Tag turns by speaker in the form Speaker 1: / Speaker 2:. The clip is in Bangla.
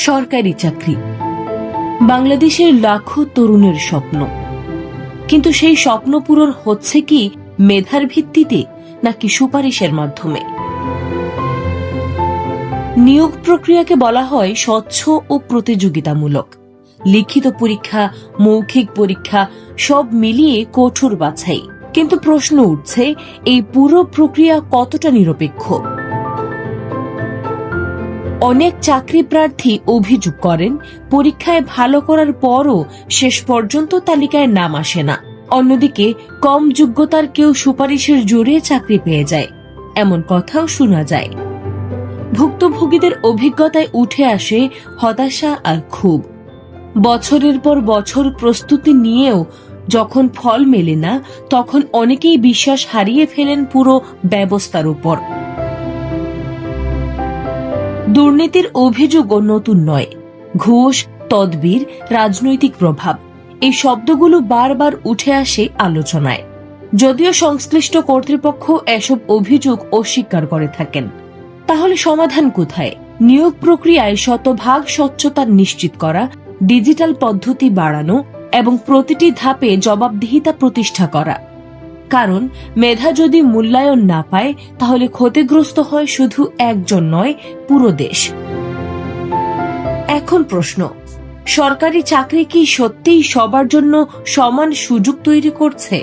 Speaker 1: সরকারি চাকরি বাংলাদেশের লাখো তরুণের স্বপ্ন, কিন্তু সেই স্বপ্ন পূরণ হচ্ছে কি মেধার ভিত্তিতে নাকি সুপারিশের মাধ্যমে? নিয়োগ প্রক্রিয়াকে বলা হয় স্বচ্ছ ও প্রতিযোগিতামূলক। লিখিত পরীক্ষা, মৌখিক পরীক্ষা সব মিলিয়ে কঠোর বাছাই। কিন্তু প্রশ্ন উঠছে, এই পুরো প্রক্রিয়া কতটা নিরপেক্ষ? অনেক চাকরি প্রার্থী অভিযোগ করেন, পরীক্ষায় ভালো করার পরও শেষ পর্যন্ত তালিকায় নাম আসে না। অন্যদিকে কম যোগ্যতার কেউ সুপারিশের জোরে চাকরি পেয়ে যায়, এমন কথাও শোনা যায়। ভুক্তভোগীদের অভিজ্ঞতায় উঠে আসে হতাশা আর ক্ষোভ। বছরের পর বছর প্রস্তুতি নিয়েও যখন ফল মেলে না, তখন অনেকেই বিশ্বাস হারিয়ে ফেলেন পুরো ব্যবস্থার উপর। দুর্নীতির অভিযোগও নতুন নয়। ঘুষ, তদবির, রাজনৈতিক প্রভাব, এই শব্দগুলো বারবার উঠে আসে আলোচনায়। যদিও সংশ্লিষ্ট কর্তৃপক্ষ এসব অভিযোগ অস্বীকার করে থাকেন। তাহলে সমাধান কোথায়? নিয়োগ প্রক্রিয়ায় শতভাগ স্বচ্ছতা নিশ্চিত করা, ডিজিটাল পদ্ধতি বাড়ানো এবং প্রতিটি ধাপে জবাবদিহিতা প্রতিষ্ঠা করা। কারণ মেধা যদি মূল্যায়ন না পায়, তাহলে ক্ষতিগ্রস্ত হয় শুধু একজন নয়, পুরো দেশ। এখন প্রশ্ন, সরকারি চাকরি কি সত্যিই সবার জন্য সমান সুযোগ তৈরি করছে?